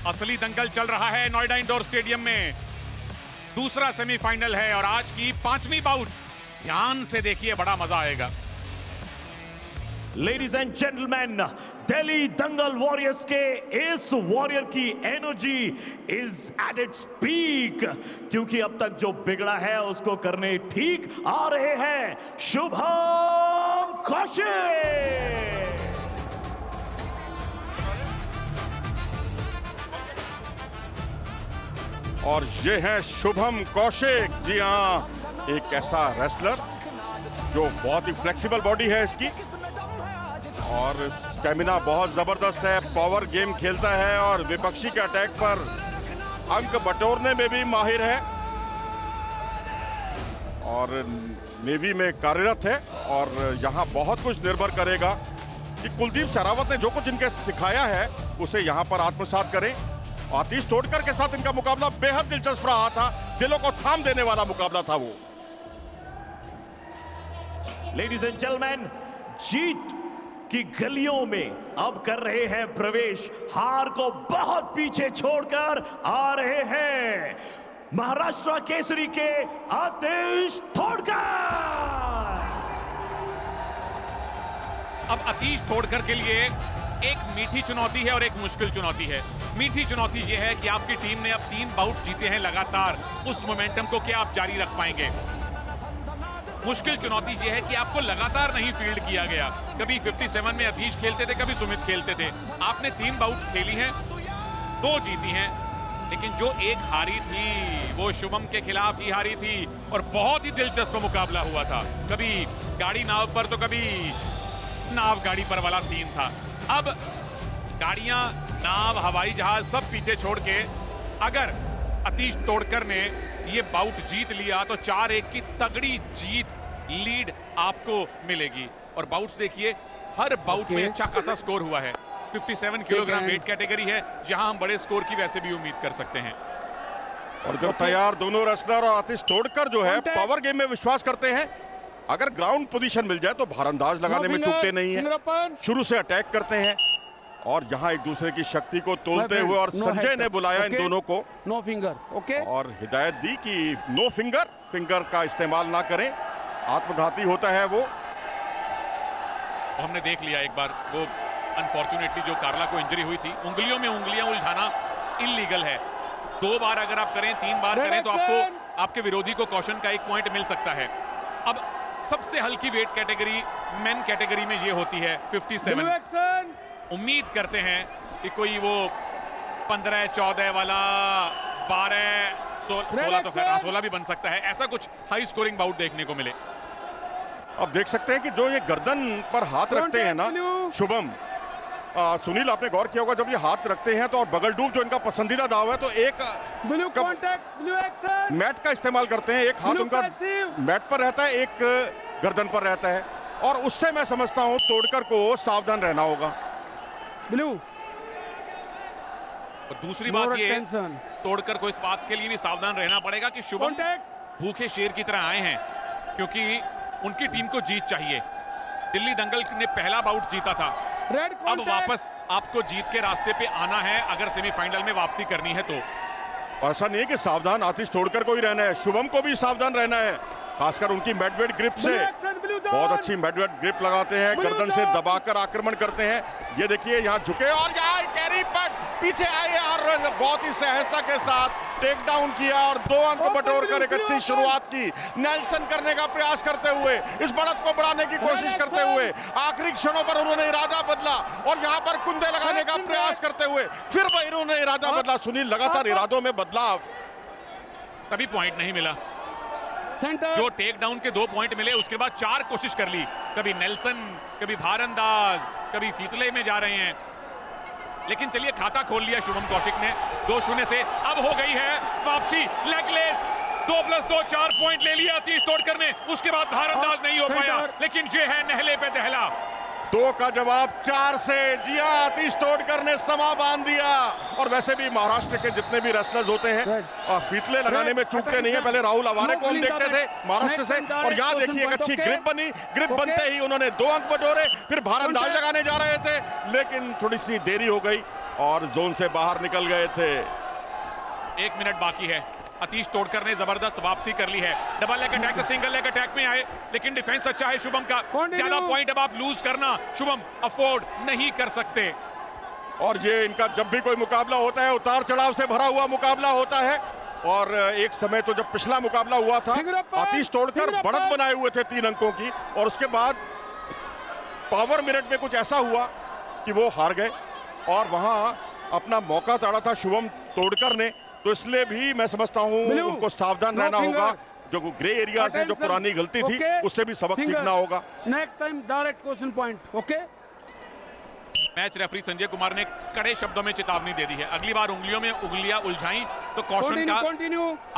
असली दंगल चल रहा है नोएडा इंडोर स्टेडियम में। दूसरा सेमीफाइनल है और आज की 5वीं बाउट। ध्यान से देखिए, बड़ा मजा आएगा। Ladies and gentleman, Delhi Dangal warriors के इस वॉरियर की energy is at its peak, क्योंकि अब तक जो बिगड़ा है उसको करने ठीक आ रहे हैं शुभम कौशिक। और ये है शुभम कौशिक। जी हाँ, एक ऐसा रेसलर जो बहुत ही फ्लेक्सिबल बॉडी है इसकी और स्टेमिना बहुत जबरदस्त है, पावर गेम खेलता है और विपक्षी के अटैक पर अंक बटोरने में भी माहिर है और नेवी में कार्यरत है। और यहाँ बहुत कुछ निर्भर करेगा कि कुलदीप शेरावत ने जो कुछ इनके सिखाया है उसे यहाँ पर आत्मसात करें। आतिश तोड़कर के साथ इनका मुकाबला बेहद दिलचस्प रहा था, दिलों को थाम देने वाला मुकाबला था वो। लेडीज एंड जेंटलमैन, जीत की गलियों में अब कर रहे हैं प्रवेश, हार को बहुत पीछे छोड़कर आ रहे हैं महाराष्ट्र केसरी के आतिश तोड़कर। अब आतिश तोड़कर के लिए एक मीठी चुनौती है और एक मुश्किल चुनौती है। मीठी चुनौती यह है कि आपकी टीम ने अब 3 बाउट जीते हैं लगातार, उस मोमेंटम को क्या आप जारी रख पाएंगे। मुश्किल चुनौती यह है कि आपको लगातार नहीं फील्ड किया गया। कभी 57 में अधीश खेलते थे, कभी सुमित खेलते थे। आपने 3 बाउट खेली हैं, 2 जीती हैं, लेकिन जो एक हारी थी वो शुभम के खिलाफ ही हारी थी और बहुत ही दिलचस्प मुकाबला हुआ था। कभी गाड़ी नाव पर तो कभी नाव गाड़ी पर वाला सीन था। अब गाड़ियां, नाव, हवाई जहाज सब पीछे छोड़ के अगर आतिश तोड़कर ने ये बाउट जीत लिया तो 4-1 की तगड़ी जीत, लीड आपको मिलेगी। और बाउट्स देखिए, हर बाउट में अच्छा खासा स्कोर हुआ है। 57 किलोग्राम वेट कैटेगरी है, जहां हम बड़े स्कोर की वैसे भी उम्मीद कर सकते हैं। और जब तैयार दोनों रेसलर और आतिश तोड़कर जो है पावर गेम में विश्वास करते हैं। अगर ग्राउंड पोजीशन मिल जाए तो भारंदाज लगाने में चूकते नहीं है, शुरू से अटैक करते हैं और यहाँ एक दूसरे की शक्ति को तोलते हुए। और संजय ने बुलाया इन दोनों को, नो फिंगर, ओके, और हिदायत दी कि नो फिंगर का इस्तेमाल ना करें, आत्मघाती होता है वो। तो हमने देख लिया एक बार, वो अनफॉर्चुनेटली जो कार्ला को इंजरी हुई थी, उंगलियों में उंगलियां उलझाना इल्लीगल है। 2 बार अगर आप करें, 3 बार करें तो आपको आपके विरोधी को कॉशन का 1 पॉइंट मिल सकता है। अब सबसे हल्की वेट कैटेगरी मेन कैटेगरी में ये होती है 57। उम्मीद करते हैं कि कोई वो 15-14 वाला, 12-16 तो खैर 16 भी बन सकता है, ऐसा कुछ हाई स्कोरिंग बाउट देखने को मिले। अब देख सकते हैं कि जो ये गर्दन पर हाथ रखते हैं ना शुभम, सुनील आपने गौर किया होगा, जब ये हाथ रखते हैं तो और बगल डूब जो इनका पसंदीदा दाव है, तो एक मैट का इस्तेमाल करते हैं। एक हाथ उनका मैट पर रहता है, एक गर्दन पर रहता है और उससे मैं समझता हूं तोड़कर को सावधान रहना होगा। ब्लू। और दूसरी बात ये, तोड़कर को इस बात के लिए भी सावधान रहना पड़ेगा कि शुभम भूखे शेर की तरह आए हैं, क्योंकि उनकी टीम को जीत चाहिए। दिल्ली दंगल ने पहला बाउट जीता था, अब वापस आपको जीत के रास्ते पे आना है अगर सेमीफाइनल में वापसी करनी है तो। ऐसा नहीं है कि सावधान आतिश तोड़कर को ही रहना है, शुभम को भी सावधान रहना है, खासकर उनकी मिडवेट ग्रिप से। बहुत अच्छी मिडवेट ग्रिप लगाते हैं, गर्दन से दबाकर आक्रमण करते हैं। ये देखिए यहाँ झुके और यहाँ कैरी पट पीछे आए और बहुत ही सहजता के साथ टेक डाउन किया और 2 अंक बटोरकर एक अच्छी शुरुआत की। नेल्सन करने का प्रयास करते हुए, इस बढ़त को बढ़ाने की कोशिश करते हुए, आखिरी क्षणों पर उन्होंने इरादा बदला और यहाँ पर कुंदे लगाने का प्रयास करते हुए फिर वह इन्होंने इरादा बदला। सुनील लगातार इरादों में बदलाव, तभी पॉइंट नहीं मिला। जो टेक डाउन के 2 पॉइंट मिले, उसके बाद 4 कोशिश कर ली, कभी नेल्सन, कभी भारंदाज, कभी फीतले में जा रहे हैं। लेकिन चलिए, खाता खोल लिया शुभम कौशिक ने 2-0 से। अब हो गई है वापसी, लेगलेस 2+2 4 पॉइंट ले लिया आतिश तोड़कर ने। उसके बाद भारंदाज नहीं हो पाया, लेकिन ये है नहले पे दहला। 2 का जवाब 4 से। जी हां, आतिश तोड़कर ने समा बांध दिया। और वैसे भी महाराष्ट्र के जितने भी रेसलर्स होते हैं और फीतले लगाने में चूकते नहीं है। पहले राहुल अवारे को हम देखते थे महाराष्ट्र से, और यहाँ देखिए एक अच्छी ग्रिप बनी। ग्रिप बनते ही उन्होंने 2 अंक बटोरे, फिर भारंदाज लगाने जा रहे थे लेकिन थोड़ी सी देरी हो गई और जोन से बाहर निकल गए थे। 1 मिनट बाकी है। अतीश तोड़कर ने जबरदस्त वापसी कर ली है। डबल लेग अटैक से सिंगल लेग अटैक में आए, लेकिन डिफेंस अच्छा है शुभम का। ज्यादा पॉइंट अब आप लूज करना शुभम अफोर्ड नहीं कर सकते। और ये इनका जब भी कोई मुकाबला होता है उतार चढ़ाव से भरा हुआ मुकाबला होता है। और एक समय तो जब पिछला मुकाबला हुआ था आतिश तोड़कर बढ़त बनाए हुए थे 3 अंकों की, और उसके बाद पावर मिनट में कुछ ऐसा हुआ कि वो हार गए और वहां अपना मौका ताड़ा था शुभम तोड़कर ने। तो इसलिए भी मैं समझता हूं उनको सावधान रहना होगा। जो ग्रे एरिया से जो पुरानी गलती थी उससे भी सबक सीखना होगा। Next time direct question point. Okay, match referee Sanjay Kumar ने कड़े शब्दों में चेतावनी दे दी है। अगली बार उंगलियों में उंगलियां उलझाई तो कॉशन का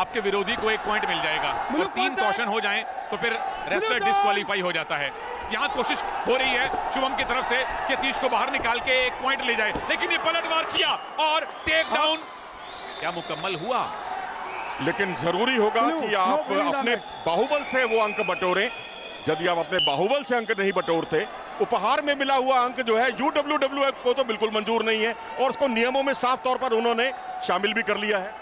आपके विरोधी को 1 पॉइंट मिल जाएगा, और 3 कॉशन हो जाएं तो फिर रेसलर डिस्क्वालीफाई हो जाता है। यहां कोशिश हो रही है शुभम की तरफ से कि अतीश को बाहर निकाल के 1 पॉइंट ले जाए, लेकिन ये पलटवार किया और टेक डाउन क्या मुकम्मल हुआ। लेकिन जरूरी होगा कि आप अपने बाहुबल से वो अंक बटोरें। यदि आप अपने बाहुबल से अंक नहीं बटोरते, उपहार में मिला हुआ अंक जो है UWWF को तो बिल्कुल मंजूर नहीं है, और उसको नियमों में साफ तौर पर उन्होंने शामिल भी कर लिया है।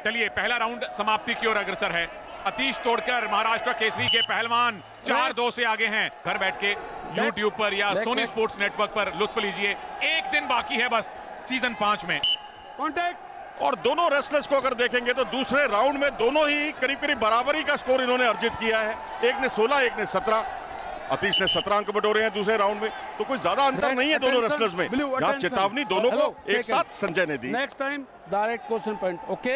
चलिए पहला राउंड समाप्ति की ओर अग्रसर है। अतीश तोड़कर महाराष्ट्र केसरी के पहलवान 4-2 से आगे हैं। घर बैठ के YouTube पर या सोनी स्पोर्ट्स नेटवर्क पर लुत्फ लीजिए। 1 दिन बाकी है बस सीजन 5 में। कॉन्टैक्ट। और दोनों रेसलर्स को अगर देखेंगे तो दूसरे राउंड में दोनों ही करीब करीब बराबरी का स्कोर इन्होंने अर्जित किया है। एक ने 16, एक ने 17। अतीश ने 17 अंक बटोरे हैं दूसरे राउंड में, तो कोई ज्यादा अंतर नहीं है दोनों रेसलर्स में। यहाँ चेतावनी दोनों को एक साथ संजय ने दी। Next time direct question point. Okay,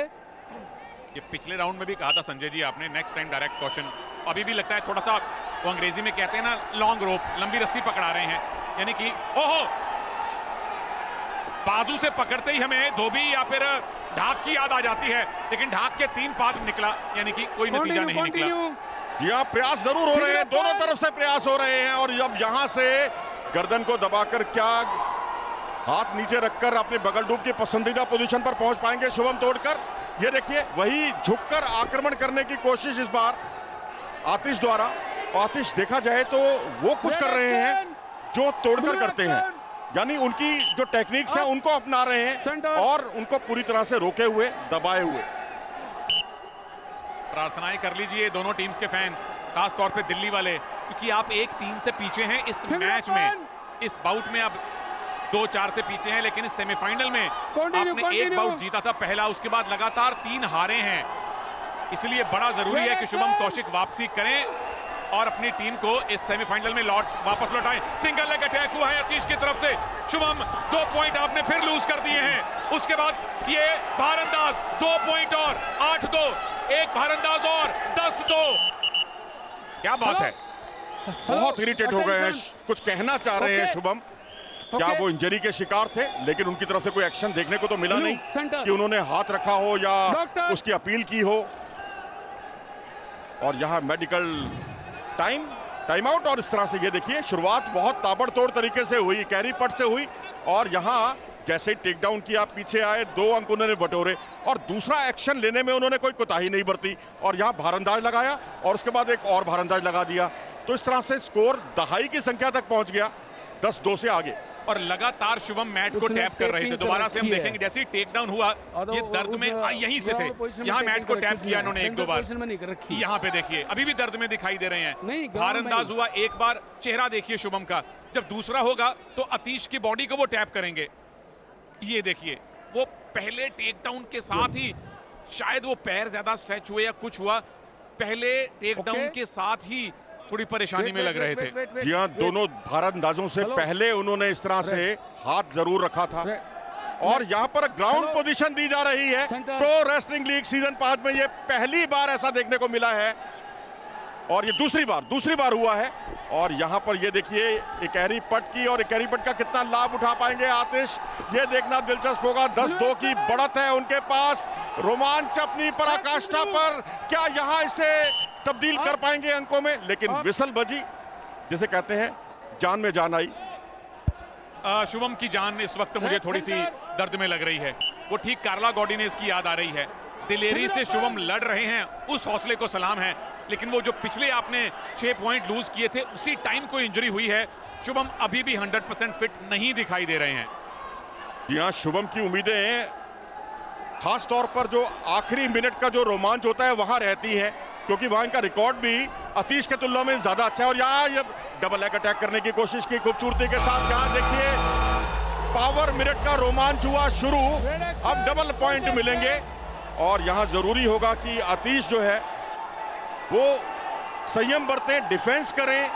ये पिछले राउंड में भी कहा था संजय जी आपने, नेक्स्ट टाइम डायरेक्ट क्वेश्चन। अभी भी लगता है थोड़ा सा वो अंग्रेजी में कहते हैं ना लॉन्ग रोप, लंबी रस्सी पकड़ा रहे हैं, यानी कि ओहो बाजू से पकड़ते ही हमें धोबी या फिर ढाक की याद आ जाती है, लेकिन ढाक के 3 पार्ट निकला, यानी कि कोई नतीजा नहीं निकला। जी हाँ, प्रयास जरूर हो रहे हैं, दोनों तरफ से प्रयास हो रहे हैं। और जब यहां से गर्दन को दबाकर क्या हाथ नीचे रखकर अपने बगल डूब की पसंदीदा पोजीशन पर पहुंच पाएंगे शुभम तोड़कर। ये देखिए वही झुककर आक्रमण करने की कोशिश इस बार आतिश द्वारा। आतिश देखा जाए तो वो कुछ कर रहे हैं जो तोड़कर करते हैं, यानी उनकी जो टेक्निक्स हैं उनको अपना रहे हैं और उनको पूरी तरह से रोके हुए, दबाए हुए। प्रार्थनाएं कर लीजिए दोनों टीम्स के फैंस, खास तौर पे दिल्ली वाले, क्योंकि आप 1-3 से पीछे हैं इस मैच में। इस बाउट में आप 2-4 से पीछे हैं, लेकिन इस सेमीफाइनल में आपने 1 बाउट जीता था पहला, उसके बाद लगातार 3 हारे हैं। इसलिए बड़ा जरूरी है कि शुभम कौशिक वापसी करें और अपनी टीम को इस सेमीफाइनल में वापस लौटाएं। सिंगल लेग अटैक हुआ है अतीश की तरफ से। शुभम 2 पॉइंट आपने फिर लूज कर दिए हैं। उसके बाद ये भारंदाज 2 पॉइंट और 8-2, एक भारंदाज और 10-2। क्या बात है, बहुत इरिटेट हो गए हैं, कुछ कहना चाह रहे हैं शुभम। क्या वो इंजरी के शिकार थे, लेकिन उनकी तरफ से कोई एक्शन देखने को तो मिला नहीं कि उन्होंने हाथ रखा हो या उसकी अपील की हो। और यहाँ मेडिकल टाइम आउट। और इस तरह से ये देखिए शुरुआत बहुत ताबड़तोड़ तरीके से हुई, कैरी पट से हुई, और यहाँ जैसे टेक डाउन किया पीछे आए, 2 अंक उन्होंने बटोरे और दूसरा एक्शन लेने में उन्होंने कोई कोताही नहीं बरती और यहाँ भारंदाज लगाया और उसके बाद एक और भारंदाज लगा दिया। तो इस तरह से स्कोर दहाई की संख्या तक पहुंच गया, 10-2 से आगे। और लगातार शुभम मैट को टैप कर रहे थे। दोबारा से हम देखेंगे जैसे ही टेक डाउन हुआ, ये दर्द में यहीं से थे, यहाँ मैट को टैप किया इन्होंने 1-2 बार। यहाँ पे देखिए अभी भी दर्द में दिखाई दे रहे हैं। भारंदाज हुआ एक बार, चेहरा देखिए शुभम का। जब दूसरा होगा तो अतीश की बॉडी को वो टैप करेंगे। ये देखिए वो पहले टेक डाउन के साथ ही शायद वो पैर ज्यादा स्ट्रेच हुए या कुछ हुआ, पहले टेक डाउन के साथ ही थोड़ी परेशानी में लग रहे थे। जी हाँ, दोनों भारंदाजों से पहले उन्होंने इस तरह से हाथ जरूर रखा था। और यहाँ पर ग्राउंड पोजीशन दी जा रही है। प्रो रेसलिंग लीग सीजन 5 में ये पहली बार ऐसा देखने को मिला है और ये दूसरी बार हुआ है। और यहाँ पर ये देखिए इकहरी पट की, और इकहरी पट का कितना लाभ उठा पाएंगे आतिश, ये देखना दिलचस्प होगा। 10-2 की बढ़त है उनके पास। रोमांच अपनी पराकाष्ठा पर, क्या यहाँ इसे तब्दील कर पाएंगे अंकों में? लेकिन विसल बजी, जिसे कहते हैं जान में जान आई। शुभम की जान इस वक्त मुझे थोड़ी सी दर्द में लग रही है। वो ठीक कार्ला गॉर्डिनेज की याद आ रही है। दिलेरी से शुभम लड़ रहे हैं, उस हौसले को सलाम है, लेकिन वो जो पिछले आपने 6 पॉइंट लूज किए थे उसी टाइम को इंजरी हुई है। शुभम अभी भी 100% फिट नहीं दिखाई दे रहे हैं। जी हाँ, शुभम की उम्मीदें हैं खास तौर पर जो आखिरी मिनट का जो रोमांच होता है वहां रहती है, क्योंकि वहां इनका रिकॉर्ड भी अतीश के तुलना में ज्यादा अच्छा है। और यहाँ ये डबल लेग अटैक करने की कोशिश की खूबसूरती के साथ। यहाँ देखिए पावर मिनट का रोमांच हुआ शुरू, अब डबल पॉइंट मिलेंगे और यहाँ जरूरी होगा कि अतीश जो है वो संयम बरतें, डिफेंस करें,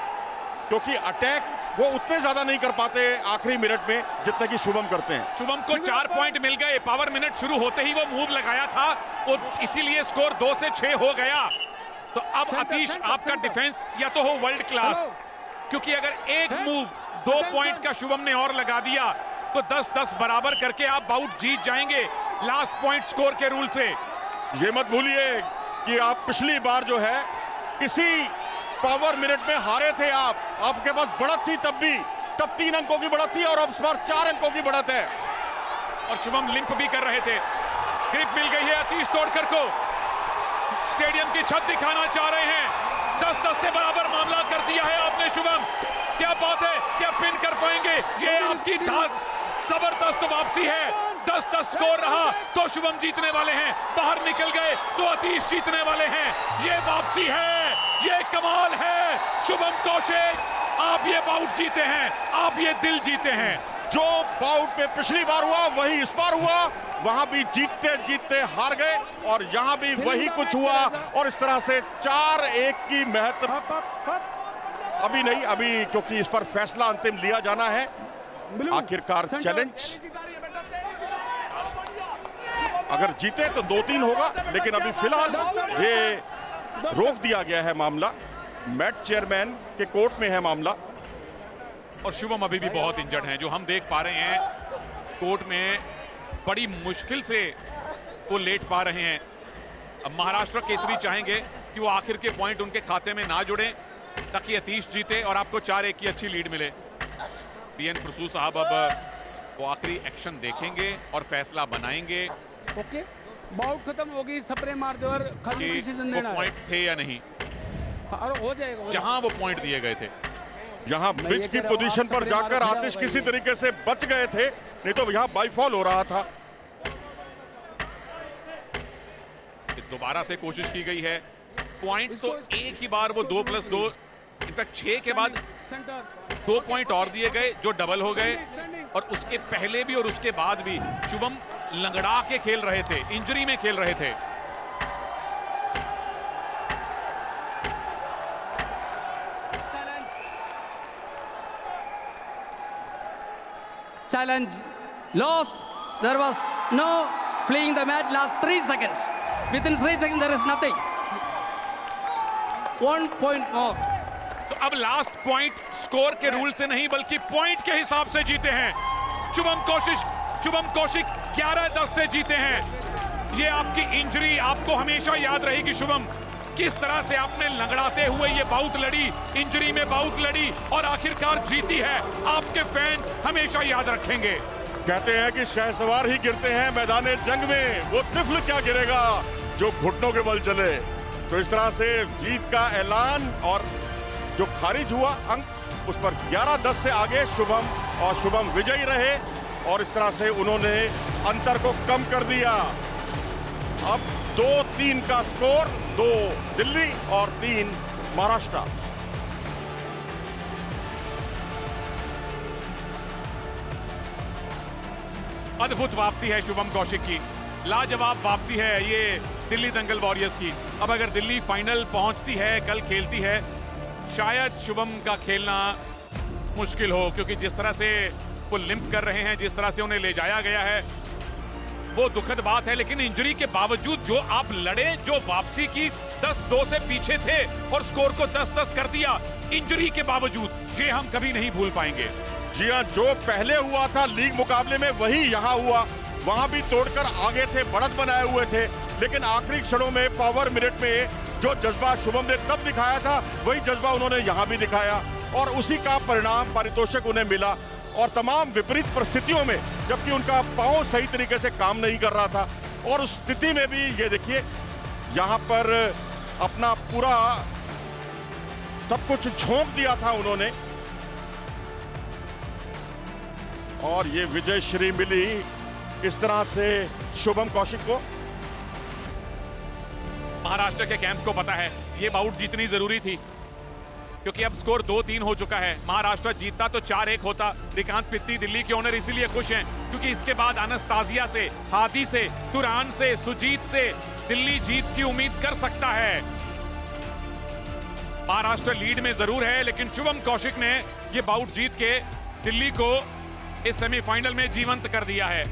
क्योंकि अटैक वो उतने ज्यादा नहीं कर पाते आखिरी मिनट में जितना कि शुभम करते हैं। शुभम को 4 पॉइंट मिल गए। पावर मिनट शुरू होते ही वो मूव लगाया था, वो इसीलिए स्कोर 2 से 6 हो गया। तो अब अतीश आपका डिफेंस या तो हो वर्ल्ड क्लास, क्योंकि अगर एक मूव 2 पॉइंट का शुभम ने और लगा दिया तो 10-10 बराबर करके आप बाउट जीत जाएंगे लास्ट पॉइंट स्कोर के रूल से। ये मत भूलिए कि आप पिछली बार जो है इसी पावर मिनट में हारे थे। आपके पास बढ़त थी तब 3 अंकों की बढ़त थी और अब इस बार 4 अंकों की बढ़त है। और शुभम लिंप भी कर रहे थे। ग्रिप मिल गई है अतीश तोड़कर को, स्टेडियम की छत दिखाना चाह रहे हैं। 10-10 से बराबर मामला कर दिया है आपने शुभम, क्या बात है, क्या पिन कर पाएंगे? ये आपकी जबरदस्त वापसी है। 10-10 स्कोर रहा तो शुभम जीतने वाले हैं, बाहर निकल गए तो अतीश जीतने वाले हैं। ये वापसी है, ये कमाल है। शुभम कौशिक, आप ये बाउट जीते हैं, आप ये दिल जीते हैं। जो बाउट में पिछली बार हुआ वही इस बार हुआ, वहां भी जीतते जीतते हार गए और यहां भी वही कुछ हुआ। और इस तरह से 4-1 की महत्व अभी नहीं, अभी क्योंकि इस पर फैसला अंतिम लिया जाना है। आखिरकार चैलेंज अगर जीते तो 2-3 होगा, लेकिन अभी फिलहाल ये रोक दिया गया है मामला। मैच चेयरमैन के कोर्ट में है मामला। और शुभम अभी भी बहुत इंजर्ड हैं, जो हम देख पा रहे हैं कोर्ट में बड़ी मुश्किल से वो लेट पा रहे हैं। अब महाराष्ट्र केसरी चाहेंगे कि वो आखिर के पॉइंट उनके खाते में ना जुड़े ताकि अतीश जीते और आपको 4-1 की अच्छी लीड मिले। बीएन प्रसू साहब अब वो आखिरी एक्शन देखेंगे और फैसला बनाएंगे ओके, बाउट खत्म होगी, सपरे मार दो और कि डिसीजन वो देना है। पॉइंट थे या नहीं, और हो जाएगा जहां वो पॉइंट दिए गए थे। यहां पिच की पोजीशन पर जाकर आतिश किसी तरीके से बच गए थे, नहीं तो यहां बाईफॉल हो रहा था। दोबारा से कोशिश की गई है, पॉइंट तो एक ही बार वो 2+2 इनफैक्ट 6 के बाद 2 पॉइंट और दिए गए जो डबल हो गए। और उसके पहले भी और उसके बाद भी शुभम लंगड़ा के खेल रहे थे, इंजरी में खेल रहे थे। Challenge lost. There was no fleeing the match last 3 seconds. Within 3 seconds there is nothing. 1 point more. तो अब लास्ट पॉइंट स्कोर के रूल से नहीं बल्कि पॉइंट के हिसाब से जीते हैं शुभम कौशिक 11-10 से जीते हैं। ये आपकी इंजरी आपको हमेशा याद रहेगी शुभम, किस तरह से आपने लंगड़ाते हुए ये बाउट लड़ी, इंजरी में बाउट लड़ी और आखिरकार जीती है। आपके फैंस हमेशा याद रखेंगे। कहते हैं कि शहसवार ही गिरते हैं मैदान जंग में, वो तिफल क्या गिरेगा जो घुटनों के बल चले। तो इस तरह से जीत का ऐलान और जो खारिज हुआ अंक उस पर 11-10 से आगे शुभम, और शुभम विजयी रहे और इस तरह से उन्होंने अंतर को कम कर दिया। अब 2-3 का स्कोर, 2 दिल्ली और 3 महाराष्ट्र। अद्भुत वापसी है शुभम कौशिक की, लाजवाब वापसी है ये दिल्ली दंगल वॉरियर्स की। अब अगर दिल्ली फाइनल पहुंचती है, कल खेलती है, शायद शुभम का खेलना मुश्किल हो, क्योंकि जिस तरह से वो लिंप कर रहे हैं, जिस तरह से उन्हें ले जाया गया है, वो दुखद बात है। लेकिन इंजरी के बावजूद जो आप लड़े, जो वापसी की 10-2 से पीछे थे और स्कोर को 10-10 कर दिया इंजरी के बावजूद, ये हम कभी नहीं भूल पाएंगे। जी हाँ, जो पहले हुआ था लीग मुकाबले में वही यहाँ हुआ। वहां भी तोड़कर आगे थे, बढ़त बनाए हुए थे, लेकिन आखिरी क्षणों में पावर मिनट में जो जज्बा शुभम ने तब दिखाया था वही जज्बा उन्होंने यहाँ भी दिखाया और उसी का परिणाम पारितोषिक उन्हें मिला। और तमाम विपरीत परिस्थितियों में, जबकि उनका पांव सही तरीके से काम नहीं कर रहा था, और उस स्थिति में भी ये देखिए यहाँ पर अपना पूरा सब कुछ झोंक दिया था उन्होंने। और ये विजय श्री मिली इस तरह से शुभम कौशिक को। महाराष्ट्र के कैंप को पता है ये बाउट जीतनी जरूरी थी, क्योंकि अब स्कोर 2-3 हो चुका है। महाराष्ट्र जीतता तो 4-1 होता। श्रीकांत पित्ती दिल्ली के ओनर इसीलिए खुश हैं क्योंकि इसके बाद अनस्तासिया से, हादी से, तुरान से, सुजीत से दिल्ली जीत की उम्मीद कर सकता है। महाराष्ट्र लीड में जरूर है, लेकिन शुभम कौशिक ने यह बाउट जीत के दिल्ली को इस सेमीफाइनल में जीवंत कर दिया है।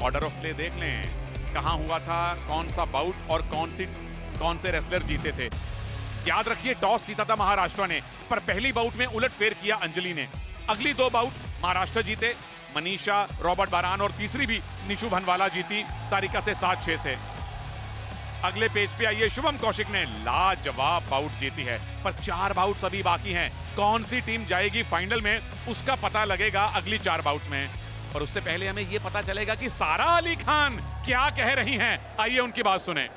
ऑर्डर ऑफ प्ले देख लें, कहां हुआ था, कौन सा बाउट और कौन से रेसलर जीते थे। याद रखिए टॉस जीता था महाराष्ट्र ने, पर पहली बाउट में उलटफेर किया अंजलि ने। अगली 2 बाउट महाराष्ट्र जीते, मनीषा, रॉबर्ट बारान और तीसरी भी निशु भनवाला जीती सारिका से 7-6 से। अगले पेज पे आइए, शुभम कौशिक ने लाजवाब बाउट जीती है, पर 4 बाउट्स अभी बाकी हैं। कौन सी टीम जाएगी फाइनल में उसका पता लगेगा अगली 4 बाउट्स में। और उससे पहले हमें यह पता चलेगा कि सारा अली खान क्या कह रही हैं। आइए उनकी बात सुने।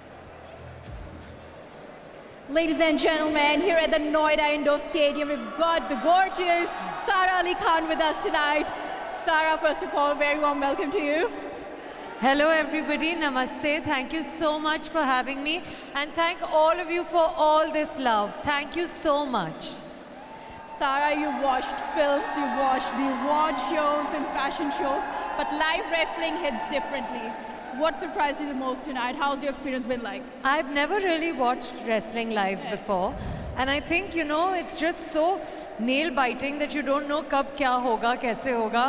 Ladies and gentlemen, here at the Noida Indoor Stadium, we've got the gorgeous Sara Ali Khan with us tonight. Sara, first of all, very warm welcome to you. Hello everybody, namaste. Thank you so much for having me, and thank all of you for all this love. Thank you so much. Sara, you've watched films, you've watched the award shows and fashion shows, but live wrestling hits differently. What surprised you the most tonight? How's your experience been like? I've never really watched wrestling live before, and I think, you know, it's just so nail-biting that you don't know कब क्या होगा, कैसे होगा,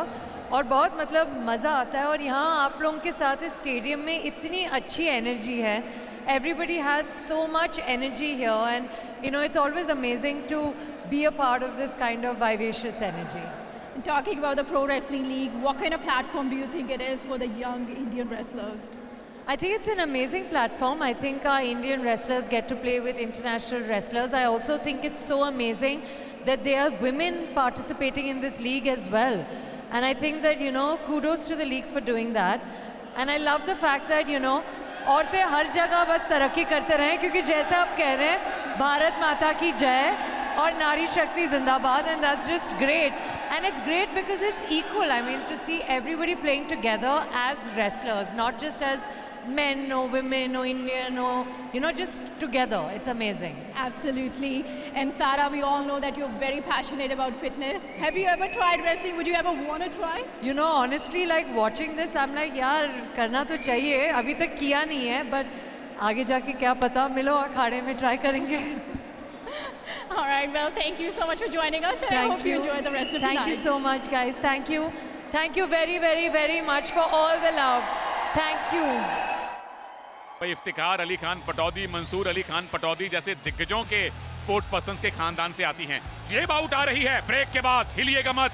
और बहुत मतलब मज़ा आता है। और यहाँ आप लोगों के साथ इस स्टेडियम में इतनी अच्छी एनर्जी है। Everybody has so much energy here, and you know, it's always amazing to be a part of this kind of vivacious energy. And talking about the Pro Wrestling League, what kind of platform do you think it is for the young Indian wrestlers? I think it's an amazing platform. I think our Indian wrestlers get to play with international wrestlers. I also think it's so amazing that there are women participating in this league as well. And I think that, you know, kudos to the league for doing that. And I love the fact that, you know, औरतें हर जगह बस तरक्की करते रहें, क्योंकि जैसे आप कह रहे हैं, भारत माता की जय और नारी शक्ति जिंदाबाद, and that's just great. And it's great because it's equal. I mean, to see everybody playing together as wrestlers, not just as men or women or Indian or, you know, just together. It's amazing. Absolutely. And Sara, we all know that you're very passionate about fitness. Have you ever tried wrestling? Would you ever want to try? You know, honestly, like watching this, I'm like, यार करना तो चाहिए, अभी तक किया नहीं है, but आगे जाके क्या पता, मिलो अखाड़े में try करेंगे. All right, well, thank you so much for joining us, and I hope you enjoy the rest of the night. Thank you so much, guys. Thank you. Thank you very, very, very much for all the love. Thank you. Iftikhar Ali Khan Pataudi, Mansoor Ali Khan Pataudi जैसे दिग्गजों के sports persons के खानदान से आती हैं। ये bought आ रही है ब्रेक के बाद, हिलिएगा मत।